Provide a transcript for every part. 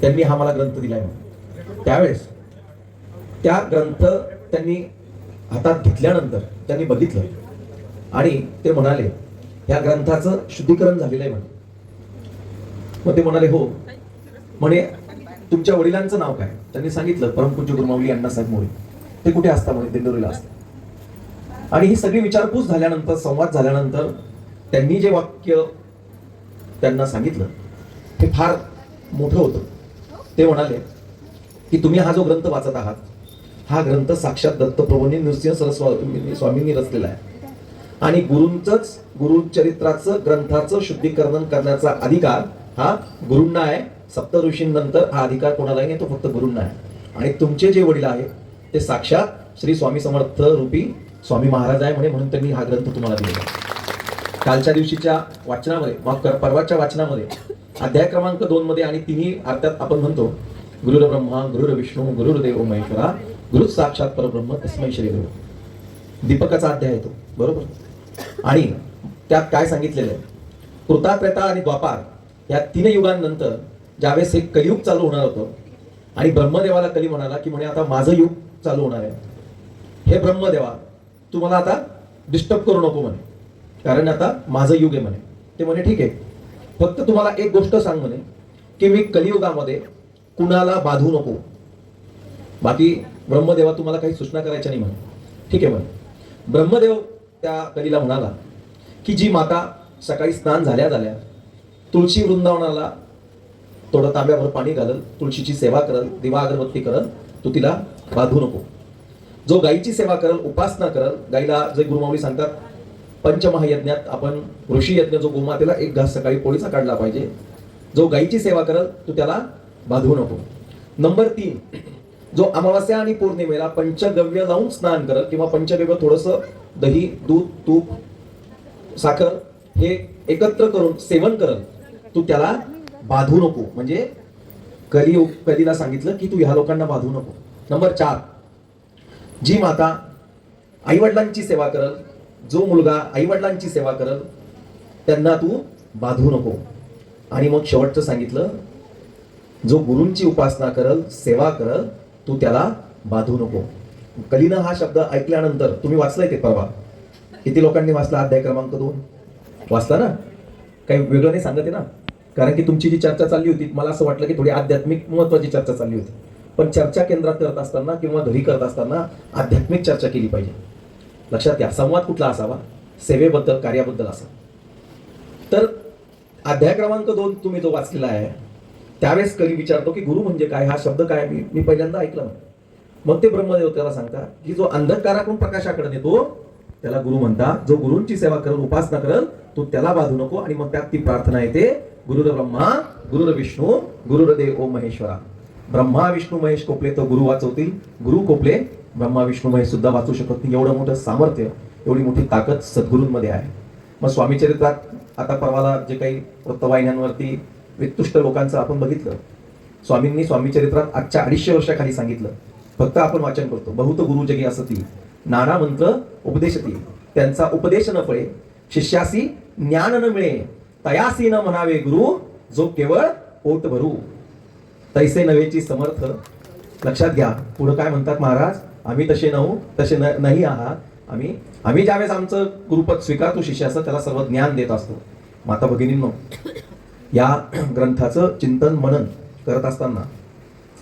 त्यांनी हा मला ग्रंथ दिलाय म्हणून. त्यावेळेस त्या ग्रंथ त्यांनी हातात घेतल्यानंतर त्यांनी बघितलं आणि ते म्हणाले या ग्रंथाचं शुद्धीकरण झालेलं आहे म्हणे. मग ते म्हणाले हो. म्हणे तुमच्या वडिलांचं नाव काय? त्यांनी सांगितलं परमपूज्य गुरुमाऊली अण्णासाहेब मोरे. ते कुठे असतात? म्हणे दिंडोरीला असतात. आणि ही सगळी विचारपूस झाल्यानंतर, संवाद झाल्यानंतर त्यांनी जे वाक्य त्यांना सांगितलं ते फार मोठं होतं. ते म्हणाले की तुम्ही हा जो ग्रंथ वाचत आहात हा ग्रंथ साक्षात दत्तप्रभूंनी नृसिंह सरस्वती स्वामींनी रचलेला आहे आणि गुरुचरित्राचं ग्रंथाचं शुद्धीकरण करण्याचा अधिकार हा गुरूंना आहे. सप्त ऋषींनंतर हा अधिकार कोणालाही नाही, तो फक्त गुरूंना आहे. आणि तुमचे जे वडील आहेत ते साक्षात श्री स्वामी समर्थ रूपी स्वामी महाराज आहे म्हणे, म्हणून त्यांनी हा ग्रंथ तुम्हाला दिलेला. कालच्या दिवशीच्या वाचनामध्ये, परवाच्या वाचनामध्ये अध्याय क्रमांक 2 मध्ये आणि तिन्ही अर्थात आपण म्हणतो गुरुर ब्रह्मा गुरुर विष्णू गुरुर्देव महेश्वरा गुरु साक्षात परब्रह्म तस्मै श्री गुरु. दीपकाचा अध्याय आहे तो, बरोबर. आणि त्यात काय सांगितलेलं आहे? कृता त्रेता आणि द्वापार या 3 युगांनंतर ज्यावेळेस हे कलियुग चालू होणार होतं आणि ब्रह्मदेवाला कली म्हणाला की म्हणे आता माझं युग चालू होणार आहे. हे ब्रह्मदेवा तू मला आता डिस्टर्ब करू नको म्हणे, कारण आता माझं युग आहे म्हणे. ते म्हणे ठीक आहे, फक्त तुम्हाला एक गोष्ट सांग म्हणे की मी कलियुगामध्ये कुणाला बाधू नको. बाकी ब्रह्मदेवा तुम्हाला काही सूचना करायच्या नाही म्हणे. ठीक आहे म्हणे. ब्रह्मदेव त्या कलीला म्हणाला की जी माता सकाळी स्नान झाल्या तुळशी वृंदावनाला थोडं तांब्याभर पाणी घालल, तुळशीची सेवा करल, दिवा अगरबत्ती करल, तू तिला बाधू नको. जो गायीची सेवा करल, उपासना करल, गायीला जे गुरुमाऊली सांगतात पंचमहायज्ञात आपण ऋषी यज्ञ, जो गोमातेला एक घास सकाळी पोळीचा काढला पाहिजे, जो गायीची सेवा करल तू त्याला बाधू नको. नंबर 3, जो अमावास्या आणि पौर्णिमेला पंचगव्य लावून स्नान करल किंवा पंचगव्य थोडंसं दही, दूध, तूप, साखर हे एकत्र करून सेवन करल, तू त्याला बाधू नको. म्हणजे कलीला सांगितलं की तू ह्या लोकांना बाधू नको. नंबर 4, जी माता आईवडिलांची सेवा करल, जो मुलगा आईवडिलांची सेवा करल त्यांना तू बाधू नको. आणि मग शेवटचं सांगितलं, जो गुरूंची उपासना करल, सेवा करल, तू त्याला बाधू नको. कलीनं हा शब्द ऐकल्यानंतर, तुम्ही वाचलाय ते परवा, किती लोकांनी वाचला? अध्याय क्रमांक 2 वाचला ना? काही वेगळं नाही सांगत आहे ना, कारण की तुमची जी चर्चा चालली होती मला असं वाटलं की थोडी आध्यात्मिक महत्वाची चर्चा चालली होती. पण चर्चा केंद्रात करत असताना किंवा घरी करत असताना आध्यात्मिक चर्चा केली पाहिजे. लक्षात घ्या, संवाद कुठला असावा? सेवेबद्दल, कार्याबद्दल असा. तर अध्याय क्रमांक 2 तुम्ही जो वाचलेला आहे त्यावेळेस कली विचारतो की गुरु म्हणजे काय, हा शब्द काय? मी पहिल्यांदा ऐकलं. मग ते ब्रह्मदेव त्याला सांगतात की जो अंधकाराकडून प्रकाशाकडे नेतो त्याला गुरु म्हणतात. जो गुरूंची सेवा करल, उपासना करल, तू त्याला बाधू नको. आणि मग त्यात ती प्रार्थना येते, गुरुर ब्रह्मा गुरुर विष्णू गुरुर्देव ओम महेश्वरा. ब्रह्मा विष्णू महेश कोपले तो गुरु वाचवतील, गुरु कोपले ब्रह्मा विष्णू महेश सुद्धा वाचू शकत नाही. एवढं मोठं सामर्थ्य, एवढी मोठी ताकद सद्गुरूंमध्ये आहे. मग स्वामी चरित्रात आता परवाला जे काही वृत्तवाहिन्यांवरती वितुष्ट लोकांचं आपण बघितलं, स्वामींनी स्वामी चरित्रात आजच्या 250 वर्षाखाली सांगितलं, फक्त आपण वाचन करतो. बहुत गुरु जगी असती नाना मंत्र उपदेशती, त्यांचा उपदेश न फळे, शिष्यासी ज्ञान न मिळे, तयासी न म्हणावे गुरु, जो केवळ पोट भरू, तैसे नव्हेची समर्थ. लक्षात घ्या, पुढे काय म्हणतात महाराज? आम्ही तसे नाही आहात. आम्ही ज्यावेळेस आमचं गुरुपद स्वीकारतो शिष्याचं, त्याला सर्व ज्ञान देत असतो. माता भगिनींनो, या ग्रंथाचं चिंतन मनन करत असताना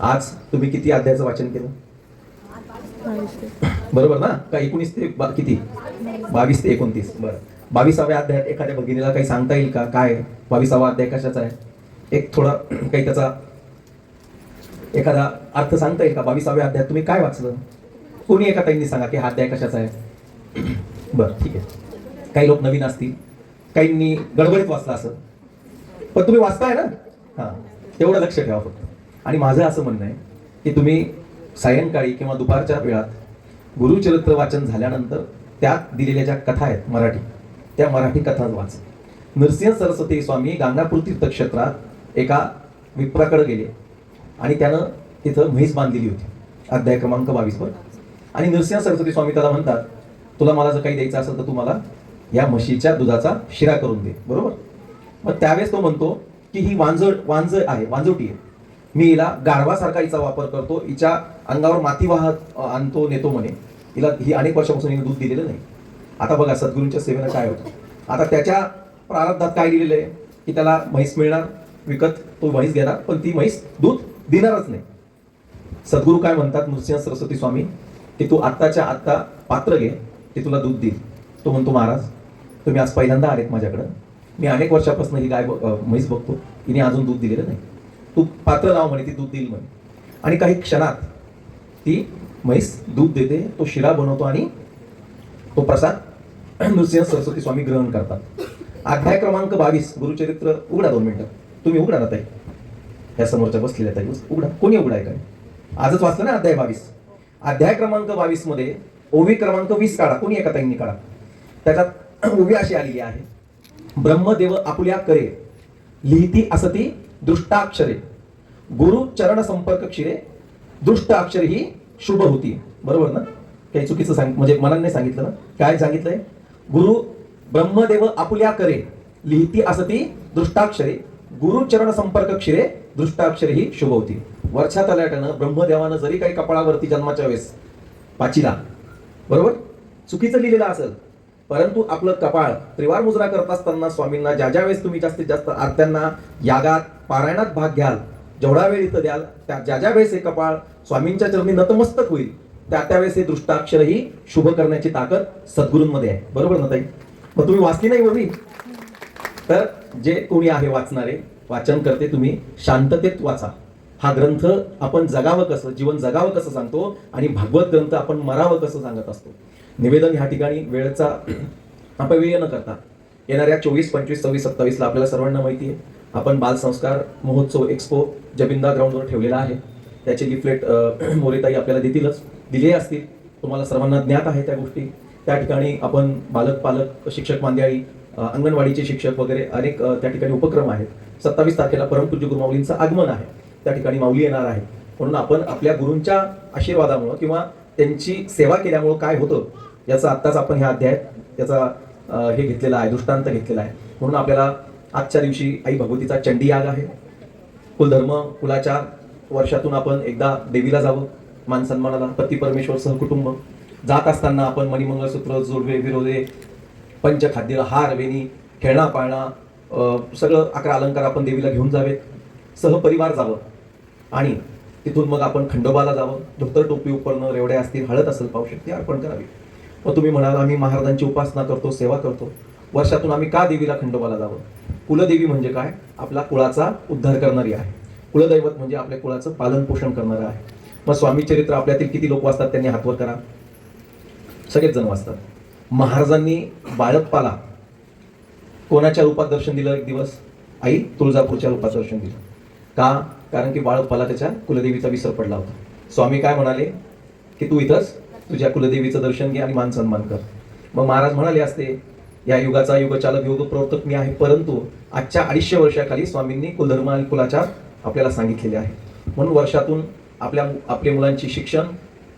आज तुम्ही किती अध्यायाचं वाचन केलं? बरोबर ना? का 19 ते किती? 22 ते 29. बरं, 22व्या अध्यायात एखाद्या भगिनीला काही सांगता येईल का? काय 22वा अध्याय कशाचा आहे? एक थोडा काही त्याचा एखादा अर्थ सांगता येईल का? 22व्या अध्यायात तुम्ही काय वाचलं? कोणी एका ताईंनी सांगा की हा अध्याय कशाचा आहे. बरं, ठीक आहे. काही लोक नवीन असतील, काहींनी गडबडीत वाचला असं, पण तुम्ही वाचताय ना? हां, तेवढं लक्ष ठेवा फक्त. आणि माझं असं म्हणणं आहे की तुम्ही सायंकाळी किंवा दुपारच्या वेळात गुरुचरित्र वाचन झाल्यानंतर त्यात दिलेल्या ज्या कथा आहेत मराठी, त्या मराठी कथा वाचा. नृसिंह सरस्वती स्वामी गाणगापूर तीर्थक्षेत्रात एका विप्राकडे गेले आणि त्यानं तिथं म्हैस बांधलेली होती, अध्याय क्रमांक 22 वर. आणि नृसिंह सरस्वती स्वामी त्याला म्हणतात, तुला मला जर काही द्यायचं असेल तर तू मला या म्हशीच्या दुधाचा शिरा करून दे. बरोबर. मग त्यावेळेस तो म्हणतो की ही वांजोटी आहे, मी हिला गाढवासारखा हिचा वापर करतो, हिच्या अंगावर माती वाहत आणतो नेतो म्हणे. हिला ही अनेक वर्षापासून हिने दूध दिलेलं नाही. आता बघा सद्गुरूंच्या सेवेनं काय होतं. आता त्याच्या प्रारब्धात काय दिलेलं आहे की त्याला म्हैस मिळणार विकत, तो म्हैस घेणार, पण ती म्हैस दूध देणारच नाही. सद्गुरू काय म्हणतात नृसिंह सरस्वती स्वामी की तू आत्ताच्या आत्ता पात्र घे, ते तुला दूध देईल. तो म्हणतो महाराज तुम्ही आज पहिल्यांदा आलेत माझ्याकडं, मी अनेक वर्षापासून ही म्हैस बघतो, हिने अजून दूध दिलेलं नाही. तू पात्र लाव म्हणे, ती दूध देईल म्हणे. आणि काही क्षणात ती म्हैस दूध देते, तो शिरा बनवतो आणि तो प्रसाद नृसिंह सरस्वती स्वामी ग्रहण करतात. अध्याय क्रमांक 22 गुरुचरित्र उघडा 2 मिनिटं. तुम्ही उघडा ना ताई, या समोरच्या बसलेल्या ताई उघडा. कोणी उघडाय काय? आजच वाचलं ना अध्याय 22. अध्याय क्रमांक 22 मध्ये ओवी क्रमांक 20 काढा. कोणी एका ताईंनी काढा. त्याच्यात ओवी अशी आलेली आहे, ब्रह्मदेव आपुल्या करे लिहिती असती दृष्टाक्षरे, गुरु चरण संपर्क क्षिरे दृष्ट अक्षर ही शुभ होती. बरोबर ना? काही चुकीचं म्हणजे मनाने नाही सांगितलं ना. काय सांगितलंय? गुरु ब्रह्मदेव आपुल्या करे लिहिती असती दृष्टाक्षरे, गुरु चरण संपर्क क्षिरे दृष्टाक्षर ही शुभ होती. वरच्या तलाट्यानं ब्रह्मदेवानं जरी काही कपाळावरती जन्माच्या वेळेस पाचीला बरोबर चुकीचं लिहिलेलं असेल, परंतु आपलं कपाळ त्रिवार मुजरा करत असताना स्वामींना ज्या ज्या वेळेस तुम्ही जास्तीत जास्त आरत्यांना यागात पारायणात भाग घ्याल, जेवढा वेळ इथं द्याल, त्या ज्या ज्या वेळेस हे कपाळ स्वामींच्या चरणी नतमस्तक होईल, त्या त्यावेळेस हे दृष्टाक्षर ही शुभ करण्याची ताकद सद्गुरूंमध्ये आहे. बरोबर ना ताई? मग तुम्ही वाचली नाही बोलली तर जे कोणी आहे वाचणारे वाचन करते, तुम्ही शांततेत वाचा. हा ग्रंथ आपण जगावं कसं, जीवन जगावं कसं सांगतो, आणि भागवत ग्रंथ आपण मरावं कसं सांगत असतो. निवेदन ह्या ठिकाणी वेळेचा अपव्यय न करता येणाऱ्या 24, 25, 26, 27 ला आपल्याला सर्वांना माहिती आहे आपण बालसंस्कार महोत्सव एक्सपो जबिंदा ग्राउंडवर ठेवलेला आहे. त्याचे लिफलेट मोरेताई आपल्याला दिले असतील, तुम्हाला सर्वांना ज्ञात आहे त्या गोष्टी. त्या ठिकाणी आपण बालक पालक शिक्षक मांदियाळी अंगणवाडीचे शिक्षक वगैरे अनेक त्या ठिकाणी उपक्रम आहेत. 27 तारखेला परमपूज्य गुरुमाऊलींचं आगमन आहे, त्या ठिकाणी माऊली येणार आहे. म्हणून आपण आपल्या गुरूंच्या आशीर्वादामुळं किंवा त्यांची सेवा केल्यामुळं काय होतं याचा आत्ताच आपण ह्या अध्यायात याचा हे घेतलेला आहे, दृष्टांत घेतलेला आहे. म्हणून आपल्याला आजच्या दिवशी आई भगवतीचा चंडी याग आहे. कुलधर्म कुलाचार वर्षातून आपण एकदा देवीला जावं मान सन्मानाला, पती परमेश्वर सहकुटुंब. जात असताना आपण मणिमंगळसूत्र जोडवे विरोधे पंचखाद्य हार वेणी खेळणा पाळणा सगळं 11 अलंकार आपण देवीला घेऊन जावेत, सहपरिवार जावं. आणि तिथून मग आपण खंडोबाला जावं, धोतर टोपी उपरणं, रेवड्या असतील, हळद असेल, पावशक्ती अर्पण करावी. मग तुम्ही म्हणाल आम्ही महाराजांची उपासना करतो, सेवा करतो, वर्षातून आम्ही का देवीला खंडोबाला जावं? कुलदेवी म्हणजे काय? आपला कुळाचा उद्धार करणारी आहे. कुलदैवत म्हणजे आपल्या कुळाचं पालन पोषण करणारं आहे. मग स्वामी चरित्र आपल्यातील किती लोक वाचतात? त्यांनी हातवर करा. सगळेच जण वाचतात. महाराजांनी बाळप्पाला कोणाच्या रूपात दर्शन दिलं? एक दिवस आई तुळजापूरच्या रूपात दर्शन दिलं. का? कारण की बाळप्पाला त्याच्या कुलदेवीचा विसर पडला होता. स्वामी काय म्हणाले की तू इथंच तुझ्या कुलदेवीचं दर्शन घे आणि मान सन्मान कर. मग महाराज म्हणाले असते या युगाचा युगचालक योग प्रवर्तक मी आहे, परंतु आजच्या 250 वर्षाखाली स्वामींनी कुलधर्म आणि कुलाचार आपल्याला सांगितलेले आहे. म्हणून वर्षातून आपल्या मुलांची शिक्षण,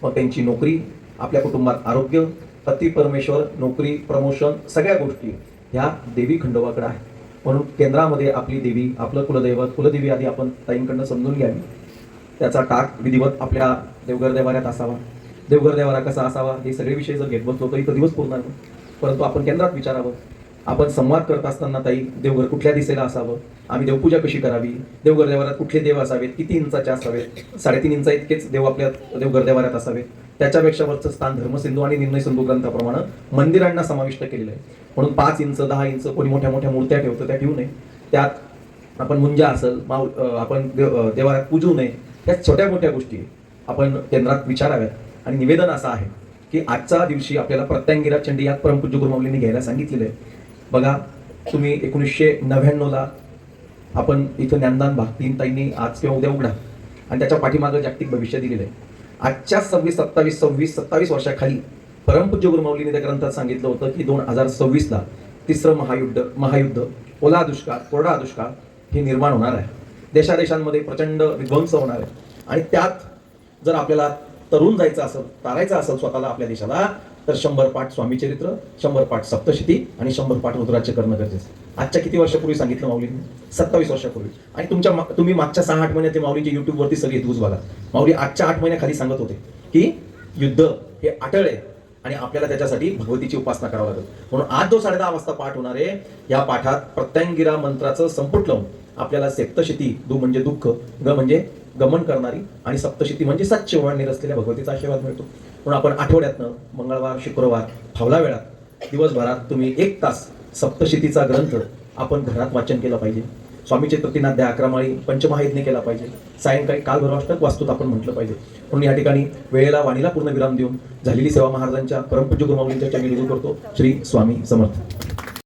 मग त्यांची नोकरी, आपल्या कुटुंबात आरोग्य, पती परमेश्वर, नोकरी, प्रमोशन, सगळ्या गोष्टी ह्या देवी खंडोबाकडे आहे. म्हणून केंद्रामध्ये आपली देवी, आपलं कुलदैवत, कुलदेवी आधी आपण ताईंकडनं समजून घ्यावी. त्याचा टाक विधिवत आपल्या देवघर देवाऱ्यात असावा. देवघर देवारा कसा असावा हे सगळे विषय जर घेत बसलो तर इथं दिवस पुरणार नाही, परंतु आपण केंद्रात विचारावं. आपण संवाद करत असताना ताई देवघर कुठल्या दिशेला असावं, आम्ही देवपूजा कशी करावी, देवघर देवाऱ्यात कुठले देव असावेत, किती इंचाचे असावेत, 3.5 इंचा इतकेच देव आपल्या देवघर देवाऱ्यात असावेत. त्याच्यापेक्षा वरचं स्थान धर्मसिंधू आणि निर्णय सिंधू ग्रंथाप्रमाणे मंदिरांना समाविष्ट केलेलं आहे. म्हणून 5 इंच 10 इंच कोणी मोठ्या मोठ्या मूर्त्या ठेवतं, त्या ठेवू नये. त्यात आपण मुंजा असेल आपण देवाऱ्यात पूजू नये. या छोट्या मोठ्या गोष्टी आपण केंद्रात विचाराव्यात. आणि निवेदन असं आहे की आजच्या दिवशी आपल्याला प्रत्यांगिरा चंडी याग परमपूज्य गुरुमाऊलींनी घ्यायला सांगितलेलं आहे. बघा तुम्ही 1999ला आपण इथं ज्ञानदान भाग 3 ताईंनी आज किंवा उद्या उघडा आणि त्याच्या पाठीमागं जागतिक भविष्य दिलेलं आहे. आजच्या 27 वर्षाखाली परमपूज्य गुरुमाऊलींनी त्या ग्रंथात सांगितलं होतं की 2026ला 3रं महायुद्ध ओला दुष्काळ कोरडा दुष्काळ हे निर्माण होणार आहे. देशादेशांमध्ये प्रचंड विध्वंस होणार आहे. आणि त्यात जर आपल्याला तरुण जायचं असेल, तारायचं असेल स्वतःला आपल्या देशाला, तर 100 पाठ स्वामी चरित्र, 100 पाठ सप्तशती आणि 100 पाठ रुद्राचे करणं गरजेचं. आजच्या किती वर्षापूर्वी सांगितलं माऊलींनी? 27 वर्षापूर्वी. आणि तुम्ही मागच्या 6-8 महिन्यात माऊलीचे युट्यूबवरती सगळे न्यूज बघा. माऊली आजच्या 8 महिन्याखाली सांगत होते की युद्ध हे अटळ आहे आणि आपल्याला त्याच्यासाठी भगवतीची उपासना करावं लागेल. म्हणून आज जो 10:30 वाजता पाठ होणार आहे, या पाठात प्रत्यंगिरा मंत्राचं संपुट लावून आपल्याला सप्तशती, दु म्हणजे दुःख, ग म्हणजे गमन करणारी, आणि सप्तशती म्हणजे सच्चेवळ निरसलेल्या भगवतीचा आशीर्वाद मिळतो. म्हणून आपण आठवड्यातनं मंगळवार, शुक्रवार फावला वेळात दिवसभरात तुम्ही 1 तास सप्तशतीचा ग्रंथ आपण घरात वाचन केलं पाहिजे. स्वामी चैत्रतीनाध्याय 11 माळी पंचमहायज्ञ केला पाहिजे. सायंकाळी कालभैरवाष्टक वास्तूत आपण म्हटलं पाहिजे. म्हणून या ठिकाणी वेळेला वाणीला पूर्ण विराम देऊन झालेली सेवा महाराजांच्या परमपूज्य गुरुमाऊलींच्या चरणी निवेदन करतो. श्री स्वामी समर्थ.